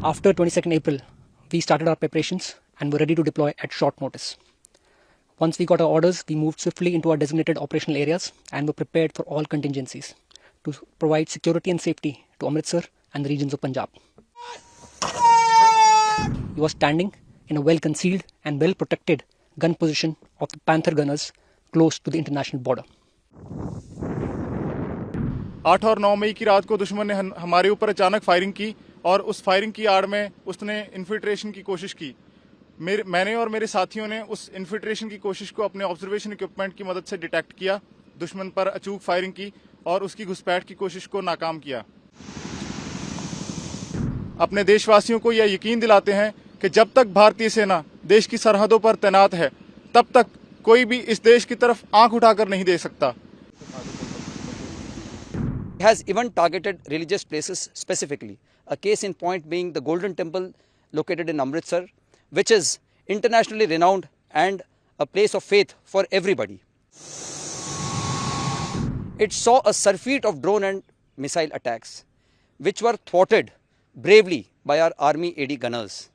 After 22nd April, we started our preparations and were ready to deploy at short notice. Once we got our orders, we moved swiftly into our designated operational areas and were prepared for all contingencies to provide security and safety to Amritsar and the regions of Punjab. He was standing in a well-concealed and well-protected gun position of the Panther gunners close to the international border. 8 और 9 मई की रात को दुश्मन ने हमारे ऊपर अचानक firing की और उस फायरिंग की आड़ में उसने इन्फिल्ट्रेशन की कोशिश की। मैंने और मेरे साथियों ने उस इन्फिल्ट्रेशन की कोशिश को अपने ऑब्जर्वेशन इक्विपमेंट की मदद से डिटेक्ट किया, दुश्मन पर अचूक फायरिंग की और उसकी घुसपैठ की कोशिश को नाकाम किया। अपने देशवासियों को यह यकीन दिलाते हैं कि जब तक भारतीय सेना देश की सरहदों पर तैनात है, तब तक कोई भी इस देश की तरफ आंख उठाकर नहीं देख सकता। Has even targeted religious places specifically. A case in point being the Golden Temple located in Amritsar, which is internationally renowned and a place of faith for everybody. It saw a surfeit of drone and missile attacks, which were thwarted bravely by our Army AD gunners.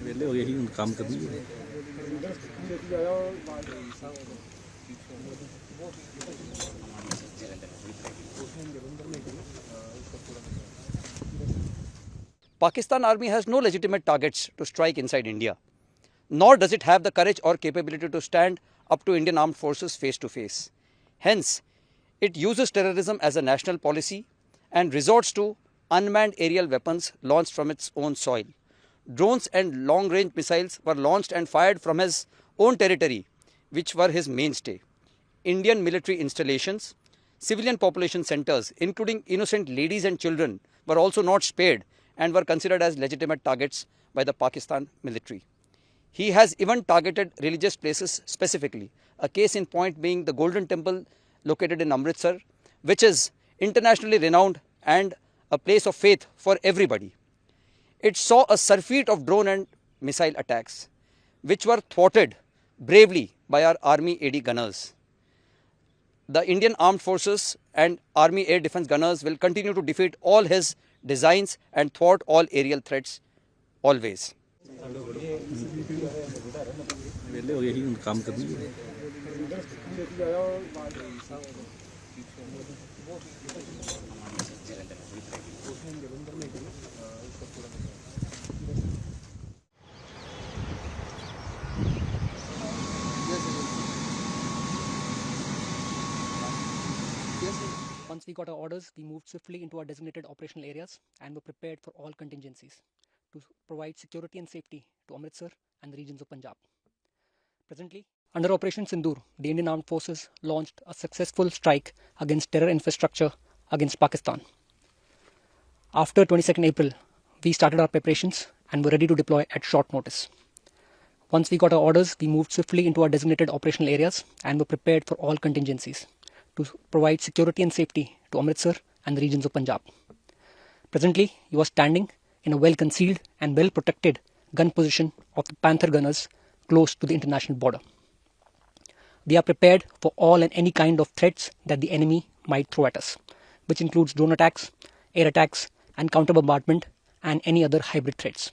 वेले हो गए ही काम करनी है। Pakistan Army has no legitimate targets to strike inside India, nor does it have the courage or capability to stand up to Indian armed forces face to face. Hence, it uses terrorism as a national policy and resorts to unmanned aerial weapons launched from its own soil. Drones and long-range missiles were launched and fired from his own territory, which were his mainstay. Indian military installations, civilian population centers, including innocent ladies and children, were also not spared and were considered as legitimate targets by the Pakistan military. He has even targeted religious places specifically, a case in point being the Golden Temple located in Amritsar, which is internationally renowned and a place of faith for everybody. It saw a surfeit of drone and missile attacks, which were thwarted bravely by our Army AD gunners. The Indian Armed Forces and Army Air Defence gunners will continue to defeat all his designs and thwart all aerial threats always. वेले हो गए ही काम करनी है। Once we got our orders, we moved swiftly into our designated operational areas and were prepared for all contingencies to provide security and safety to Amritsar and the regions of Punjab. Presently, under Operation Sindoor, the Indian Armed Forces launched a successful strike against terror infrastructure against Pakistan. After 22nd April, we started our preparations and were ready to deploy at short notice. Once we got our orders, we moved swiftly into our designated operational areas and were prepared for all contingencies to provide security and safety to Amritsar and the regions of Punjab. Presently, he was standing in a well-concealed and well-protected gun position of the Panther gunners close to the international border. We are prepared for all and any kind of threats that the enemy might throw at us, which includes drone attacks, air attacks, and counter bombardment, and any other hybrid threats.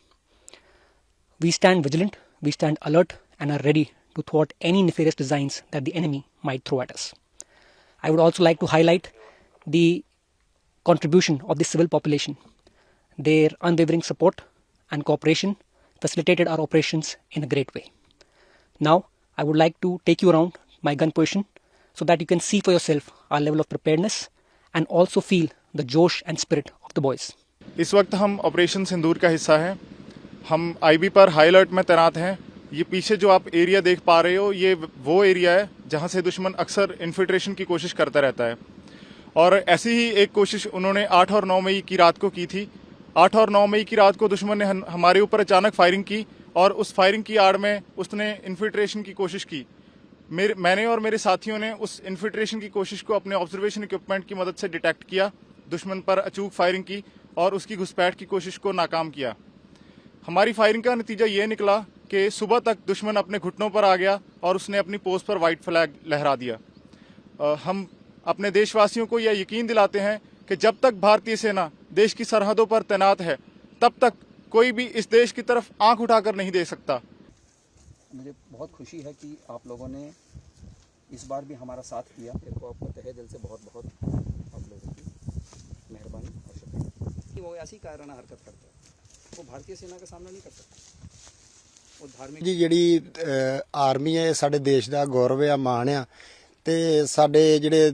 We stand vigilant, we stand alert, and are ready to thwart any nefarious designs that the enemy might throw at us. I would also like to highlight the contribution of the civil population. Their unwavering support and cooperation facilitated our operations in a great way. Now, I would like to take you around my gun position so that you can see for yourself our level of preparedness and also feel the josh and spirit of the boys. इस वक्त हम operation सिंदूर का हिस्सा हैं। हम IB पर high alert में तैनात हैं। ये पीछे जो आप एरिया देख पा रहे हो, ये वो एरिया है जहां से दुश्मन अक्सर इन्फिल्ट्रेशन की कोशिश करता रहता है, और ऐसी ही एक कोशिश उन्होंने 8 और 9 मई की रात को की थी। 8 और 9 मई की रात को दुश्मन ने हमारे ऊपर अचानक फायरिंग की, और उस फायरिंग की आड़ में उसने इन्फिल्ट्रेशन की कोशिश की। मैंने और मेरे साथियों ने उस इन्फिल्ट्रेशन की कोशिश को अपने ऑब्जर्वेशन इक्विपमेंट की मदद से डिटेक्ट किया, दुश्मन पर अचूक फायरिंग की और उसकी घुसपैठ की कोशिश को नाकाम किया। हमारी फायरिंग का नतीजा ये निकला कि सुबह तक दुश्मन अपने घुटनों पर आ गया और उसने अपनी पोस्ट पर व्हाइट फ्लैग लहरा दिया। हम अपने देशवासियों को यह यकीन दिलाते हैं कि जब तक भारतीय सेना देश की सरहदों पर तैनात है, तब तक कोई भी इस देश की तरफ आंख उठाकर नहीं देख सकता। मुझे बहुत खुशी है कि आप लोगों ने इस बार भी हमारा साथ किया। मेरे को आपको तहे दिल से बहुत बहुत आप लोगों की मेहरबानी और शुक्रिया। वो ऐसी कायराना हरकत करता है, वो भारतीय सेना का सामना नहीं कर सकता। वो धार्मिक जी ਜਿਹੜੀ ਆਰਮੀ ਹੈ ਇਹ ਸਾਡੇ ਦੇਸ਼ ਦਾ ਗੌਰਵ ਆ, ਮਾਣ ਆ। ਤੇ ਸਾਡੇ ਜਿਹੜੇ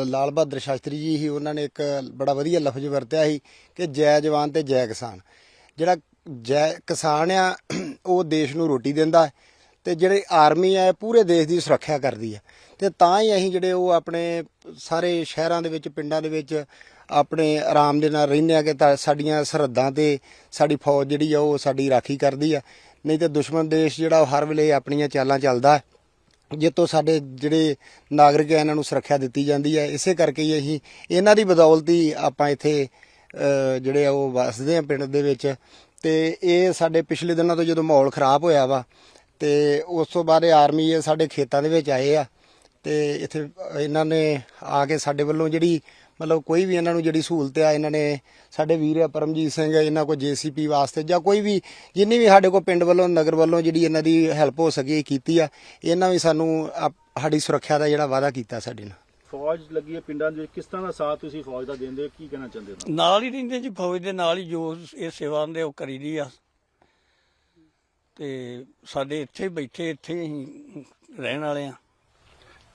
ਲਾਲ ਬਹਾਦਰ ਸ਼ਾਸਤਰੀ ਜੀ ਸੀ, ਉਹਨਾਂ ਨੇ ਇੱਕ ਬੜਾ ਵਧੀਆ ਲਫ਼ਜ਼ ਵਰਤਿਆ ਸੀ ਕਿ ਜੈ ਜਵਾਨ ਤੇ ਜੈ ਕਿਸਾਨ। ਜਿਹੜਾ ਜੈ ਕਿਸਾਨ ਆ ਉਹ ਦੇਸ਼ ਨੂੰ ਰੋਟੀ ਦਿੰਦਾ ਹੈ, ਤੇ ਜਿਹੜੀ ਆਰਮੀ ਹੈ ਪੂਰੇ ਦੇਸ਼ ਦੀ ਸੁਰੱਖਿਆ ਕਰਦੀ ਹੈ। ਤੇ ਤਾਂ ਹੀ ਅਸੀਂ ਜਿਹੜੇ ਉਹ ਆਪਣੇ ਸਾਰੇ ਸ਼ਹਿਰਾਂ ਦੇ ਵਿੱਚ, ਪਿੰਡਾਂ ਦੇ ਵਿੱਚ ਆਪਣੇ ਆਰਾਮ ਦੇ ਨਾਲ ਰਹਿੰਦੇ ਆ ਕਿ ਸਾਡੀਆਂ ਸਰਹੱਦਾਂ ਤੇ ਸਾਡੀ ਫੌਜ ਜਿਹੜੀ ਆ ਉਹ ਸਾਡੀ ਰਾਖੀ ਕਰਦੀ ਆ। ਨਹੀਂ ਤੇ ਦੁਸ਼ਮਣ ਦੇਸ਼ ਜਿਹੜਾ ਉਹ ਹਰ ਵੇਲੇ ਆਪਣੀਆਂ ਚਾਲਾਂ ਚੱਲਦਾ ਹੈ, ਜਿੱਤੋਂ ਸਾਡੇ ਜਿਹੜੇ ਨਾਗਰਿਕ ਆ ਇਹਨਾਂ ਨੂੰ ਸੁਰੱਖਿਆ ਦਿੱਤੀ ਜਾਂਦੀ ਹੈ। ਇਸੇ ਕਰਕੇ ਹੀ ਅਸੀਂ ਇਹਨਾਂ ਦੀ ਬਦੌਲਤ ਹੀ ਆਪਾਂ ਇੱਥੇ ਜਿਹੜੇ ਆ ਉਹ ਵਸਦੇ ਆ ਪਿੰਡ ਦੇ ਵਿੱਚ। ਤੇ ਇਹ ਸਾਡੇ ਪਿਛਲੇ ਦਿਨਾਂ ਤੋਂ ਜਦੋਂ ਮਾਹੌਲ ਖਰਾਬ ਹੋਇਆ ਵਾ, ਤੇ ਉਸ ਤੋਂ ਬਾਅਦ ਆਰਮੀ ਇਹ ਸਾਡੇ ਖੇਤਾਂ ਦੇ ਵਿੱਚ ਆਏ ਆ, ਤੇ ਇੱਥੇ ਇਹਨਾਂ ਨੇ ਆ ਕੇ ਸਾਡੇ ਵੱਲੋਂ ਜਿਹੜੀ ਮਤਲਬ ਕੋਈ ਵੀ ਇਹਨਾਂ ਨੂੰ ਜਿਹੜੀ ਸਹੂਲਤ ਆ, ਇਹਨਾਂ ਨੇ ਸਾਡੇ ਵੀਰ ਪਰਮਜੀਤ ਸਿੰਘ ਇਹਨਾਂ ਕੋਲ JCP ਵਾਸਤੇ ਜਾਂ ਕੋਈ ਵੀ ਜਿੰਨੀ ਵੀ ਸਾਡੇ ਕੋਲ ਪਿੰਡ ਵੱਲੋਂ, ਨਗਰ ਵੱਲੋਂ ਜਿਹੜੀ ਇਹਨਾਂ ਦੀ ਹੈਲਪ ਹੋ ਸਕੀ ਕੀਤੀ ਆ। ਇਹਨਾਂ ਵੀ ਸਾਨੂੰ ਸਾਡੀ ਸੁਰੱਖਿਆ ਦਾ ਜਿਹੜਾ ਵਾਅਦਾ ਕੀਤਾ ਸਾਡੇ ਨਾਲ। ਫੌਜ ਲੱਗੀ ਹੈ ਪਿੰਡਾਂ ਦੇ ਵਿੱਚ, ਕਿਸ ਤਰ੍ਹਾਂ ਦਾ ਸਾਥ ਤੁਸੀਂ ਫੌਜ ਦਾ ਦਿੰਦੇ ਹੋ, ਕੀ ਕਹਿਣਾ ਚਾਹੁੰਦੇ ਹੋ? ਨਾਲ ਹੀ ਰਹਿੰਦੇ ਜੀ, ਫੌਜ ਦੇ ਨਾਲ ਹੀ ਜੋ ਇਹ ਸੇਵਾ ਹੁੰਦੇ ਉਹ ਕਰੀਦੀ ਆ। ਤੇ ਸਾਡੇ ਇੱਥੇ ਬੈਠੇ, ਇੱਥੇ ਅਸੀਂ ਰਹਿਣ ਵਾਲੇ ਆ।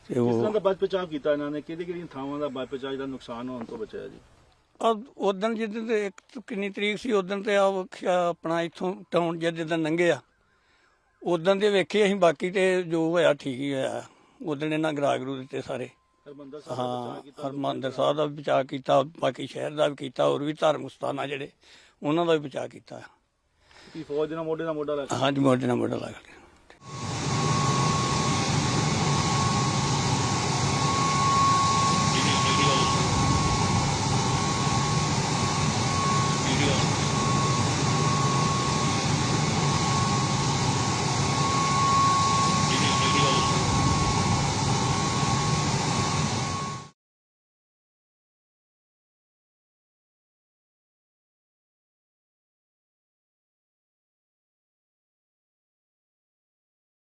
ਤੇ ਕਿਸ ਤਰ੍ਹਾਂ ਉਹ ਦਾ ਬਚ ਬਚਾਅ ਕੀਤਾ ਇਹਨਾਂ ਨੇ, ਕਿਹੜੀਆਂ ਥਾਵਾਂ ਦਾ ਬਚ ਬਚਾਅ ਦਾ ਨੁਕਸਾਨ ਹੋਣ ਤੋਂ ਬਚਾਇਆ ਜੀ? ਉਦੋਂ ਜਿੱਦਣ ਤੇ ਕਿੰਨੀ ਤਰੀਕ ਸੀ, ਉਦੋਂ ਤੇ ਆਪਣਾ ਇੱਥੋਂ ਟਾਊਨ ਜਿੱਦਣ ਲੰਘੇ ਆ, ਉਦੋਂ ਦੇ ਵੇਖੇ ਅਸੀਂ। ਬਾਕੀ ਤੇ ਜੋ ਹੋਇਆ ਠੀਕ ਹੀ ਹੋਇਆ। ਉਦੋਂ ਇਹਨਾਂ ਗਰਾਗਰੂ ਦਿੱਤੇ ਸਾਰੇ। ਹਰਿਮੰਦਰ ਸਾਹਿਬ ਹਾਂ, ਹਰਿਮੰਦਰ ਸਾਹਿਬ ਦਾ ਵੀ ਬਚਾਅ ਕੀਤਾ, ਬਾਕੀ ਸ਼ਹਿਰ ਦਾ ਵੀ ਕੀਤਾ, ਹੋਰ ਵੀ ਧਾਰਮਿਕ ਸਥਾਨ ਜਿਹੜੇ ਉਹਨਾਂ ਦਾ ਵੀ ਬਚਾਅ ਕੀਤਾ। ਕੀ ਫੌਜ ਦੇ ਨਾਲ ਮੋਢੇ ਨਾਲ ਮੋਢਾ ਲਾ ਕੇ? ਹਾਂਜੀ, ਮੋਢੇ ਨਾਲ ਮੋਢਾ ਲਾ ਕੇ।